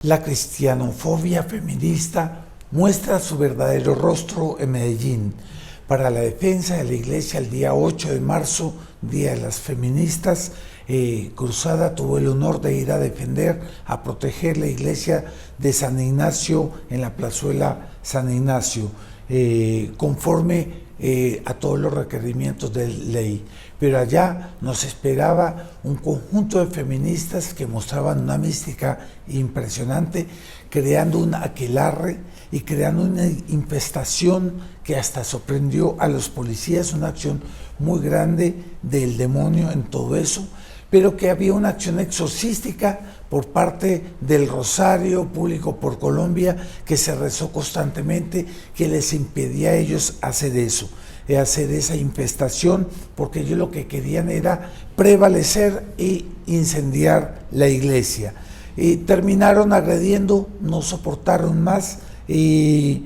La cristianofobia feminista muestra su verdadero rostro en Medellín. Para la defensa de la iglesia, el día 8 de marzo, Día de las Feministas, Cruzada tuvo el honor de ir a defender, a proteger la iglesia de San Ignacio en la plazuela San Ignacio, conforme a todos los requerimientos de ley. Pero allá nos esperaba un conjunto de feministas que mostraban una mística impresionante, creando un aquelarre y creando una infestación que hasta sorprendió a los policías, una acción muy grande del demonio en todo eso, pero que había una acción exorcística por parte del Rosario Público por Colombia, que se rezó constantemente, que les impedía a ellos hacer eso, hacer esa infestación, porque ellos lo que querían era prevalecer e incendiar la iglesia. Y terminaron agrediendo, no soportaron más y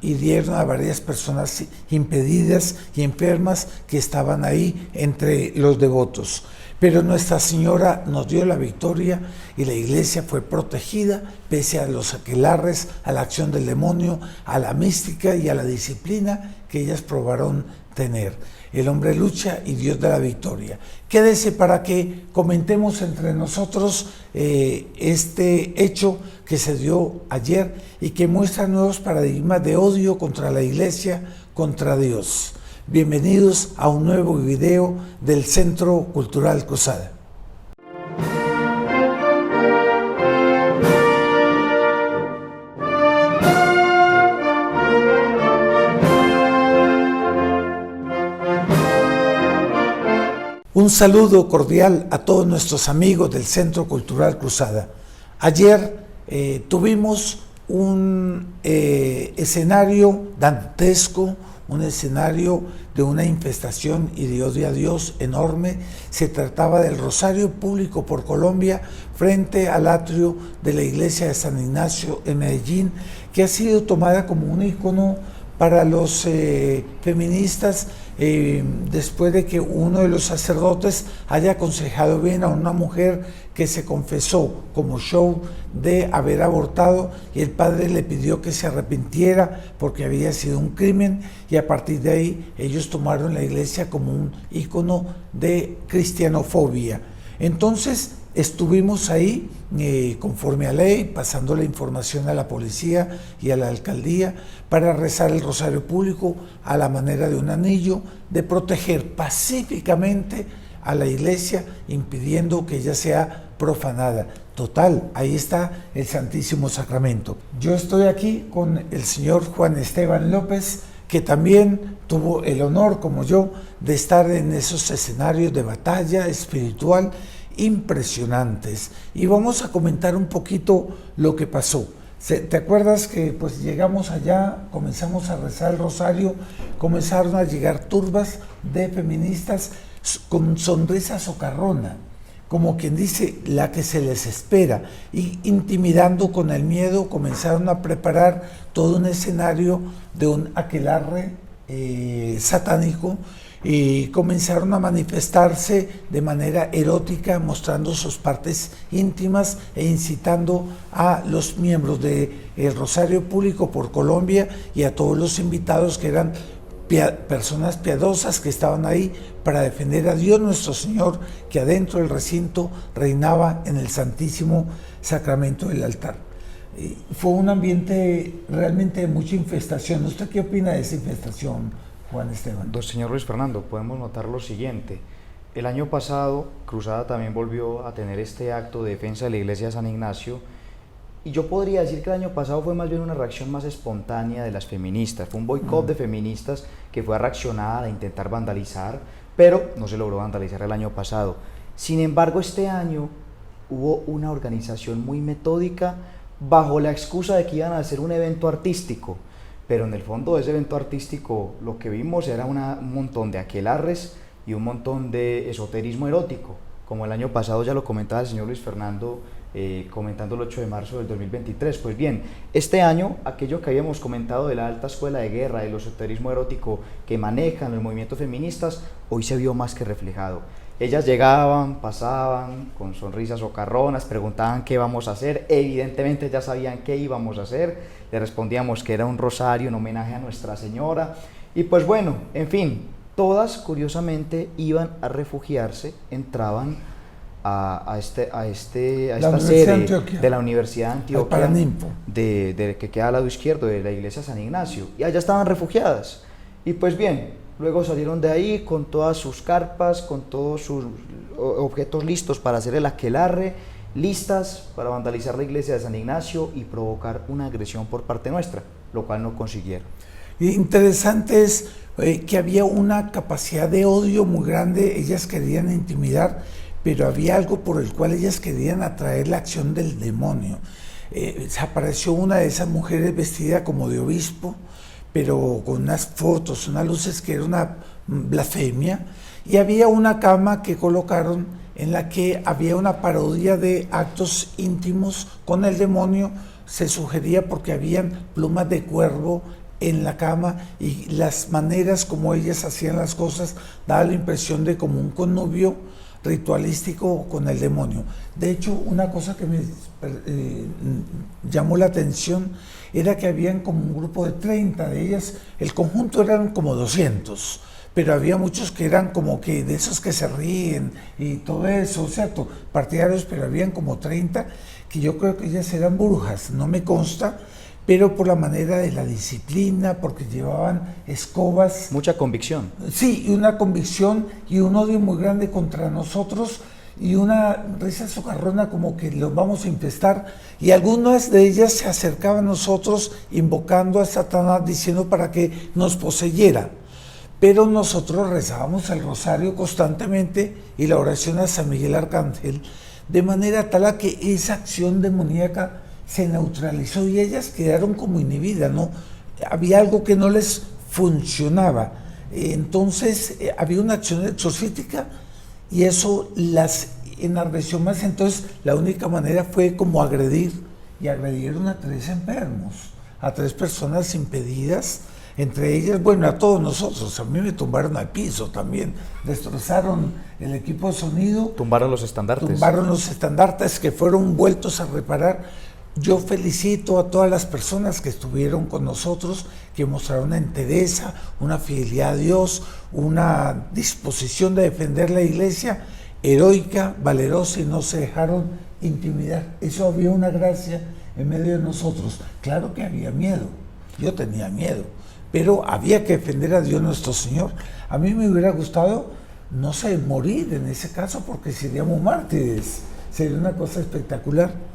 hirieron a varias personas impedidas y enfermas que estaban ahí entre los devotos. Pero Nuestra Señora nos dio la victoria y la iglesia fue protegida pese a los aquelarres, a la acción del demonio, a la mística y a la disciplina que ellas probaron tener. El hombre lucha y Dios da la victoria. Quédese para que comentemos entre nosotros este hecho que se dio ayer y que muestra nuevos paradigmas de odio contra la iglesia, contra Dios. Bienvenidos a un nuevo video del Centro Cultural Cruzada. Un saludo cordial a todos nuestros amigos del Centro Cultural Cruzada. Ayer tuvimos un escenario dantesco, un escenario de una infestación y de odio a Dios enorme. Se trataba del Rosario Público por Colombia frente al atrio de la iglesia de San Ignacio en Medellín, que ha sido tomada como un ícono para los feministas, después de que uno de los sacerdotes haya aconsejado bien a una mujer que se confesó como show de haber abortado, y el padre le pidió que se arrepintiera porque había sido un crimen, y a partir de ahí ellos tomaron la iglesia como un ícono de cristianofobia. Entonces estuvimos ahí conforme a ley, pasando la información a la policía y a la alcaldía para rezar el Rosario Público a la manera de un anillo, de proteger pacíficamente a la iglesia, impidiendo que ella sea profanada. Total, ahí está el Santísimo Sacramento. Yo estoy aquí con el señor Juan Esteban López, que también tuvo el honor, como yo, de estar en esos escenarios de batalla espiritual impresionantes, y vamos a comentar un poquito lo que pasó. ¿Te acuerdas que pues llegamos allá, comenzamos a rezar el rosario, comenzaron a llegar turbas de feministas con sonrisa socarrona, como quien dice la que se les espera, y intimidando con el miedo comenzaron a preparar todo un escenario de un aquelarre satánico, y comenzaron a manifestarse de manera erótica, mostrando sus partes íntimas e incitando a los miembros del Rosario Público por Colombia y a todos los invitados, que eran personas piadosas que estaban ahí para defender a Dios nuestro Señor, que adentro del recinto reinaba en el Santísimo Sacramento del altar. Fue un ambiente realmente de mucha infestación. ¿Usted qué opina de esa infestación, Juan Esteban? Señor Luis Fernando, podemos notar lo siguiente. El año pasado, Cruzada también volvió a tener este acto de defensa de la iglesia de San Ignacio, y yo podría decir que el año pasado fue más bien una reacción más espontánea de las feministas. Fue un boicot de feministas que fue a reaccionar, a intentar vandalizar, pero no se logró vandalizar el año pasado. Sin embargo, este año hubo una organización muy metódica bajo la excusa de que iban a hacer un evento artístico. Pero en el fondo de ese evento artístico lo que vimos era un montón de aquelarres y un montón de esoterismo erótico, como el año pasado ya lo comentaba el señor Luis Fernando, comentando el 8 de marzo del 2023. Pues bien, este año aquello que habíamos comentado de la alta escuela de guerra, del esoterismo erótico que manejan los movimientos feministas, hoy se vio más que reflejado. Ellas llegaban, pasaban con sonrisas socarronas, preguntaban qué íbamos a hacer, evidentemente ya sabían qué íbamos a hacer, le respondíamos que era un rosario en homenaje a Nuestra Señora, y pues bueno, en fin, todas curiosamente iban a refugiarse, entraban a esta sede de la Universidad de Antioquia, que queda al lado izquierdo de la iglesia San Ignacio, y allá estaban refugiadas, y pues bien, luego salieron de ahí con todas sus carpas, con todos sus objetos listos para hacer el aquelarre, listas para vandalizar la iglesia de San Ignacio y provocar una agresión por parte nuestra, lo cual no consiguieron. Interesante es que había una capacidad de odio muy grande, ellas querían intimidar, pero había algo por el cual ellas querían atraer la acción del demonio. Se apareció una de esas mujeres vestida como de obispo, pero con unas fotos, unas luces que era una blasfemia, y había una cama que colocaron en la que había una parodia de actos íntimos con el demonio, se sugería porque habían plumas de cuervo en la cama y las maneras como ellas hacían las cosas daba la impresión de como un connubio ritualístico con el demonio. De hecho, una cosa que me llamó la atención era que habían como un grupo de 30 de ellas, el conjunto eran como 200, pero había muchos que eran como que de esos que se ríen y todo eso, ¿cierto? Partidarios, pero habían como 30 que yo creo que ellas eran brujas, no me consta, pero por la manera de la disciplina, porque llevaban escobas. Mucha convicción. Sí, y una convicción y un odio muy grande contra nosotros y una risa socarrona como que los vamos a infestar. Y algunas de ellas se acercaban a nosotros invocando a Satanás diciendo para que nos poseyera. Pero nosotros rezábamos el rosario constantemente y la oración a San Miguel Arcángel, de manera tal a que esa acción demoníaca se neutralizó y ellas quedaron como inhibidas, ¿no? Había algo que no les funcionaba. Entonces había una acción exorcística y eso las enardeció más. Entonces la única manera fue como agredir, y agredieron a 3 enfermos, a 3 personas impedidas, entre ellas, bueno, a todos nosotros. A mí me tumbaron al piso también, destrozaron el equipo de sonido. Tumbaron los estandartes. Tumbaron los estandartes que fueron vueltos a reparar. Yo felicito a todas las personas que estuvieron con nosotros, que mostraron una entereza, una fidelidad a Dios, una disposición de defender la iglesia, heroica, valerosa, y no se dejaron intimidar. Eso había una gracia en medio de nosotros. Claro que había miedo, yo tenía miedo, pero había que defender a Dios nuestro Señor. A mí me hubiera gustado, no sé, morir en ese caso, porque seríamos mártires, sería una cosa espectacular.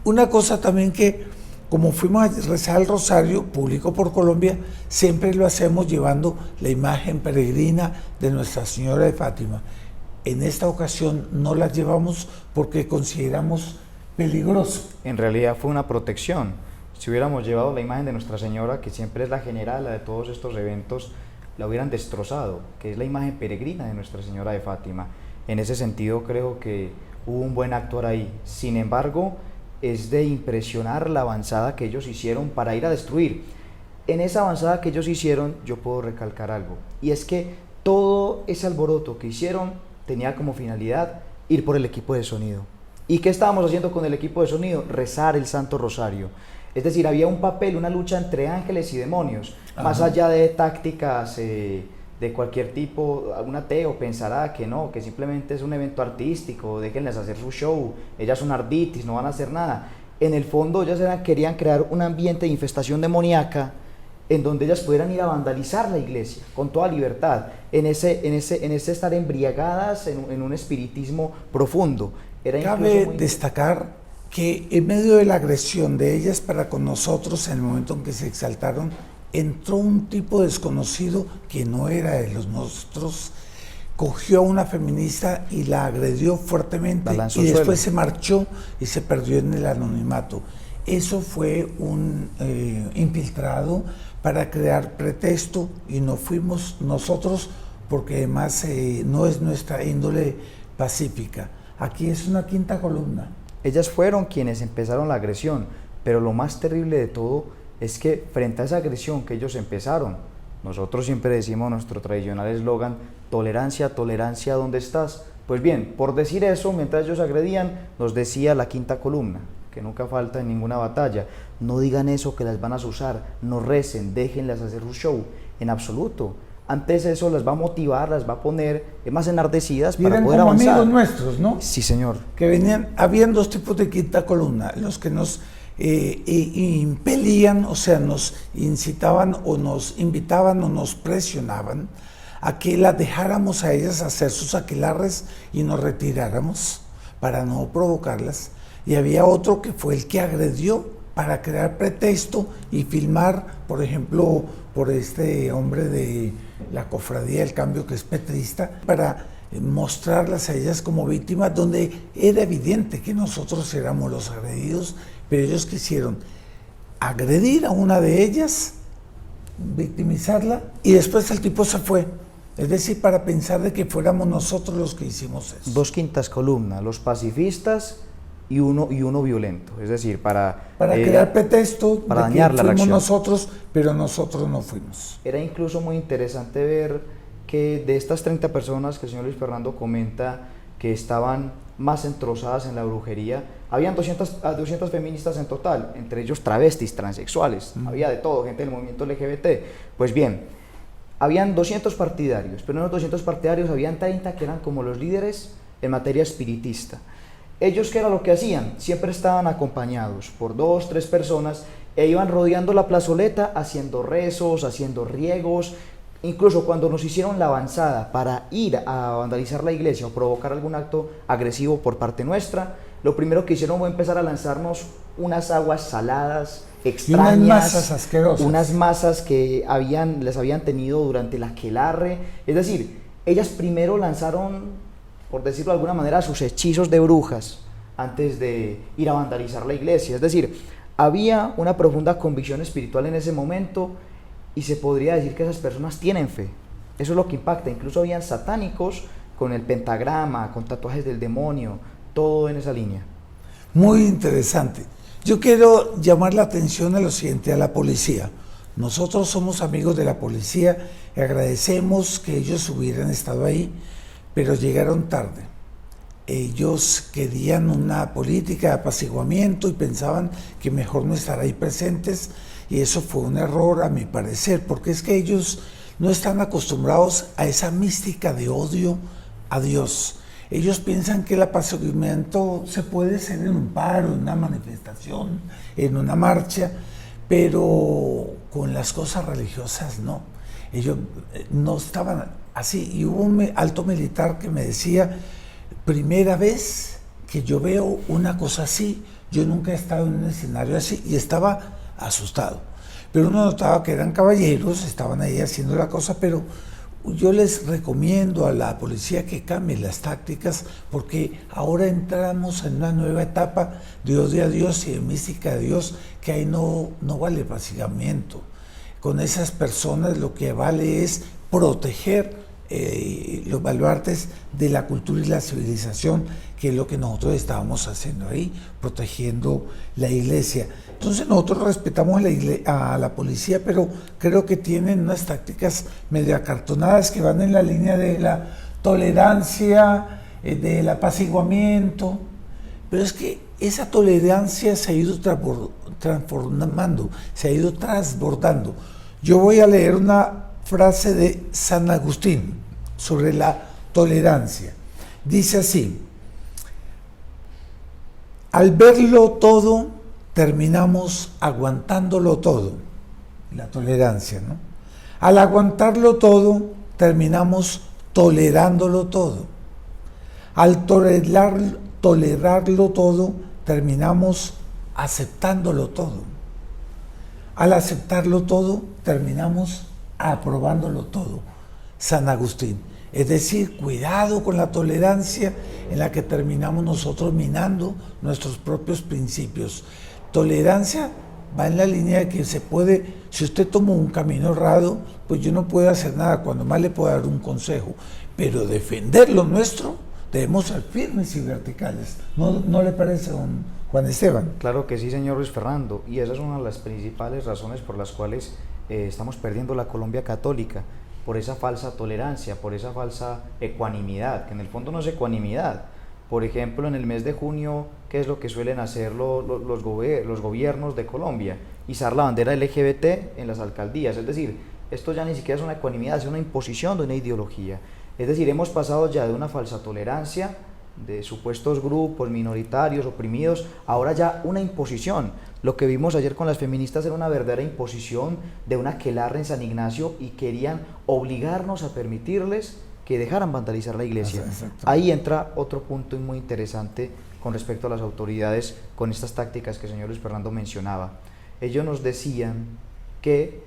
Una cosa también que, como fuimos a rezar el rosario público por Colombia, siempre lo hacemos llevando la imagen peregrina de Nuestra Señora de Fátima. En esta ocasión no la llevamos porque consideramos peligroso. En realidad fue una protección. Si hubiéramos llevado la imagen de Nuestra Señora, que siempre es la general, la de todos estos eventos, la hubieran destrozado, que es la imagen peregrina de Nuestra Señora de Fátima. En ese sentido creo que hubo un buen actuar ahí. Sin embargo, es de impresionar la avanzada que ellos hicieron para ir a destruir. En esa avanzada que ellos hicieron, yo puedo recalcar algo, y es que todo ese alboroto que hicieron tenía como finalidad ir por el equipo de sonido. ¿Y qué estábamos haciendo con el equipo de sonido? Rezar el Santo Rosario. Es decir, había un papel, una lucha entre ángeles y demonios, más allá de tácticas de cualquier tipo. Un ateo pensará que no, que simplemente es un evento artístico, déjenles hacer su show, ellas son arditis, no van a hacer nada. En el fondo ellas querían crear un ambiente de infestación demoníaca en donde ellas pudieran ir a vandalizar la iglesia con toda libertad, en ese estar embriagadas en un espiritismo profundo. Cabe destacar que en medio de la agresión de ellas para con nosotros, en el momento en que se exaltaron, entró un tipo desconocido que no era de los nuestros, cogió a una feminista y la agredió fuertemente y después se marchó y se perdió en el anonimato. Eso fue un infiltrado para crear pretexto y no fuimos nosotros, porque además no es nuestra índole pacífica. Aquí es una quinta columna. Ellas fueron quienes empezaron la agresión, pero lo más terrible de todo es que frente a esa agresión que ellos empezaron, nosotros siempre decimos nuestro tradicional eslogan: tolerancia, tolerancia, ¿dónde estás? Pues bien, por decir eso, mientras ellos agredían, nos decía la quinta columna, que nunca falta en ninguna batalla: no digan eso que las van a azuzar, no recen, déjenlas hacer su show, en absoluto. Antes eso las va a motivar, las va a poner más enardecidas para poder como avanzar. amigos nuestros, ¿no? Sí, señor. Que venían, habían dos tipos de quinta columna, los que nos impelían, o sea, nos incitaban o nos invitaban o nos presionaban a que las dejáramos a ellas hacer sus aquelarres y nos retiráramos para no provocarlas. Y había otro que fue el que agredió para crear pretexto y filmar, por ejemplo, por este hombre de la Cofradía del Cambio, que es petrista, para mostrarlas a ellas como víctimas, donde era evidente que nosotros éramos los agredidos, pero ellos quisieron agredir a una de ellas, victimizarla, y después el tipo se fue. Es decir, para pensar de que fuéramos nosotros los que hicimos eso. Dos quintas columnas, los pacifistas y uno violento, es decir, para crear pretexto, para de dañar que la fuimos reacción. nosotros, pero nosotros no fuimos. Era incluso muy interesante ver que de estas 30 personas que el señor Luis Fernando comenta que estaban más entrosadas en la brujería, habían 200 feministas en total, entre ellos travestis, transexuales, había de todo, gente del movimiento LGBT. Pues bien, habían 200 partidarios, pero en los 200 partidarios habían 30 que eran como los líderes en materia espiritista. Ellos, ¿qué era lo que hacían? Siempre estaban acompañados por 2, 3 personas e iban rodeando la plazoleta haciendo rezos, haciendo riegos. Incluso cuando nos hicieron la avanzada para ir a vandalizar la iglesia o provocar algún acto agresivo por parte nuestra, lo primero que hicieron fue empezar a lanzarnos unas aguas saladas, extrañas, y unas masas asquerosas, unas masas que les habían tenido durante el aquelarre. Es decir, ellas primero lanzaron, por decirlo de alguna manera, sus hechizos de brujas antes de ir a vandalizar la iglesia. Es decir, había una profunda convicción espiritual en ese momento y se podría decir que esas personas tienen fe. Eso es lo que impacta. Incluso habían satánicos con el pentagrama, con tatuajes del demonio, todo en esa línea. Muy interesante. Yo quiero llamar la atención a lo siguiente, a la policía. Nosotros somos amigos de la policía y agradecemos que ellos hubieran estado ahí, pero llegaron tarde. Ellos querían una política de apaciguamiento y pensaban que mejor no estar ahí presentes, y eso fue un error a mi parecer, porque es que ellos no están acostumbrados a esa mística de odio a Dios. Ellos piensan que el apaciguamiento se puede hacer en un paro, en una manifestación, en una marcha, pero con las cosas religiosas no. Ellos no estaban así. Y hubo un alto militar que me decía: primera vez que yo veo una cosa así, yo nunca he estado en un escenario así, y estaba asustado. Pero uno notaba que eran caballeros, estaban ahí haciendo la cosa, pero yo les recomiendo a la policía que cambie las tácticas, porque ahora entramos en una nueva etapa de odio a Dios y de mística a Dios, que ahí no vale apaciguamiento. Con esas personas lo que vale es proteger los baluartes de la cultura y la civilización, que es lo que nosotros estábamos haciendo ahí, protegiendo la iglesia. Entonces nosotros respetamos a la policía, pero creo que tienen unas tácticas medio acartonadas que van en la línea de la tolerancia, del apaciguamiento, pero es que esa tolerancia se ha ido transformando, se ha ido transbordando. Yo voy a leer una frase de San Agustín sobre la tolerancia. Dice así: al verlo todo, terminamos aguantándolo todo. La tolerancia, ¿no? Al aguantarlo todo, terminamos tolerándolo todo. Al tolerarlo todo, terminamos aceptándolo todo. Al aceptarlo todo, terminamos aprobándolo todo. San Agustín. Es decir, cuidado con la tolerancia en la que terminamos nosotros minando nuestros propios principios. Tolerancia va en la línea de que se puede, si usted toma un camino errado, pues yo no puedo hacer nada, cuando más le puedo dar un consejo, pero defender lo nuestro, debemos ser firmes y verticales. ¿No le parece, don Juan Esteban? Claro que sí, señor Luis Fernando, y esa es una de las principales razones por las cuales estamos perdiendo la Colombia católica. por esa falsa tolerancia, por esa falsa ecuanimidad, que en el fondo no es ecuanimidad. Por ejemplo, en el mes de junio, ¿qué es lo que suelen hacer los gobiernos de Colombia? Izar la bandera LGBT en las alcaldías. Es decir, esto ya ni siquiera es una ecuanimidad, es una imposición de una ideología. Es decir, hemos pasado ya de una falsa tolerancia, de supuestos grupos minoritarios, oprimidos, ahora ya una imposición. Lo que vimos ayer con las feministas era una verdadera imposición de una aquelarre en San Ignacio y querían obligarnos a permitirles que dejaran vandalizar la iglesia. Ahí entra otro punto muy interesante con respecto a las autoridades con estas tácticas que el señor Luis Fernando mencionaba. Ellos nos decían que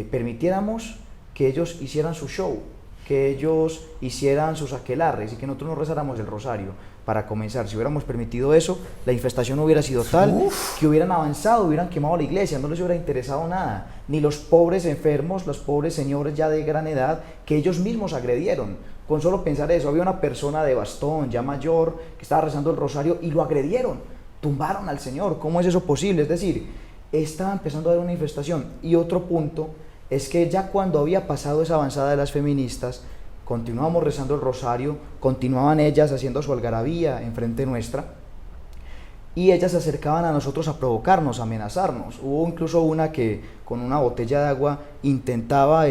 permitiéramos que ellos hicieran su show, que ellos hicieran sus aquelarres y que nosotros no rezáramos el rosario. Para comenzar, si hubiéramos permitido eso, la infestación no hubiera sido tal, que hubieran avanzado, hubieran quemado la iglesia, no les hubiera interesado nada, ni los pobres enfermos, los pobres señores ya de gran edad, que ellos mismos agredieron. Con solo pensar eso, había una persona de bastón, ya mayor, que estaba rezando el rosario y lo agredieron, tumbaron al Señor. ¿Cómo es eso posible? Es decir, estaba empezando a haber una infestación. Y otro punto es que ya cuando había pasado esa avanzada de las feministas, continuábamos rezando el rosario, continuaban ellas haciendo su algarabía enfrente nuestra, y ellas se acercaban a nosotros a provocarnos, a amenazarnos. Hubo incluso una que con una botella de agua intentaba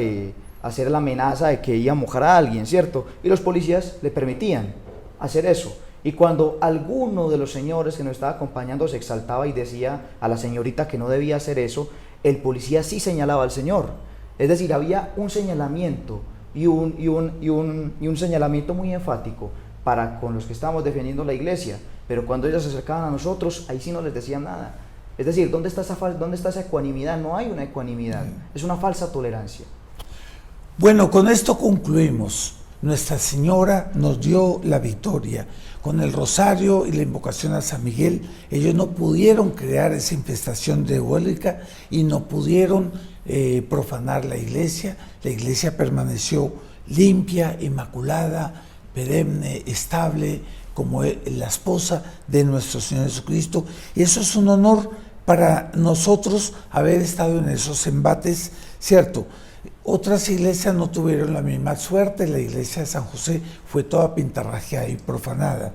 hacer la amenaza de que iba a mojar a alguien, ¿cierto? Y los policías le permitían hacer eso. Y cuando alguno de los señores que nos estaba acompañando se exaltaba y decía a la señorita que no debía hacer eso, el policía sí señalaba al señor. Es decir, había un señalamiento y un señalamiento muy enfático para con los que estábamos defendiendo la iglesia, pero cuando ellos se acercaban a nosotros, ahí sí no les decían nada. Es decir, ¿dónde está esa ecuanimidad? No hay una ecuanimidad, es una falsa tolerancia. Bueno, con esto concluimos. Nuestra Señora nos dio la victoria. Con el rosario y la invocación a San Miguel, ellos no pudieron crear esa infestación diabólica y no pudieron profanar la iglesia. La iglesia permaneció limpia, inmaculada, perenne, estable, como la esposa de nuestro Señor Jesucristo. Y eso es un honor para nosotros haber estado en esos embates, ¿cierto? Otras iglesias no tuvieron la misma suerte. La iglesia de San José fue toda pintarrajeada y profanada.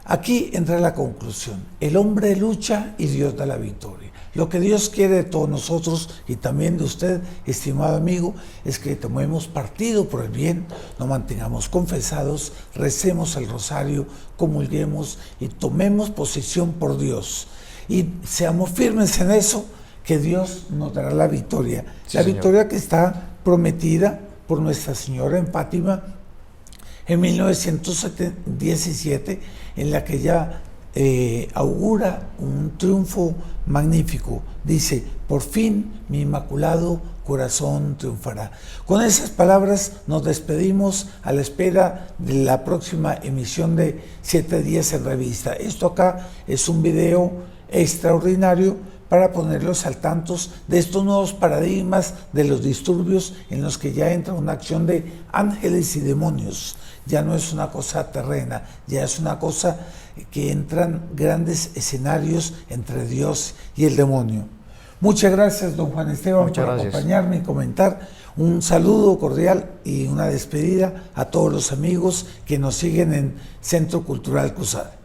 Aquí entra la conclusión: el hombre lucha y Dios da la victoria. Lo que Dios quiere de todos nosotros y también de usted, estimado amigo, es que tomemos partido por el bien, nos mantengamos confesados, recemos el rosario, comulguemos y tomemos posición por Dios. Y seamos firmes en eso, que Dios nos dará la victoria. Sí, la victoria, señor, que está prometida por Nuestra Señora en Fátima en 1917, en la que ella augura un triunfo magnífico. Dice: por fin mi inmaculado corazón triunfará. Con esas palabras nos despedimos a la espera de la próxima emisión de 7 días en revista. Esto acá es un video extraordinario para ponerlos al tanto de estos nuevos paradigmas de los disturbios en los que ya entra una acción de ángeles y demonios. Ya no es una cosa terrena, ya es una cosa que entran grandes escenarios entre Dios y el demonio. Muchas gracias, don Juan Esteban, por acompañarme y comentar. Un saludo cordial y una despedida a todos los amigos que nos siguen en Centro Cultural Cruzada.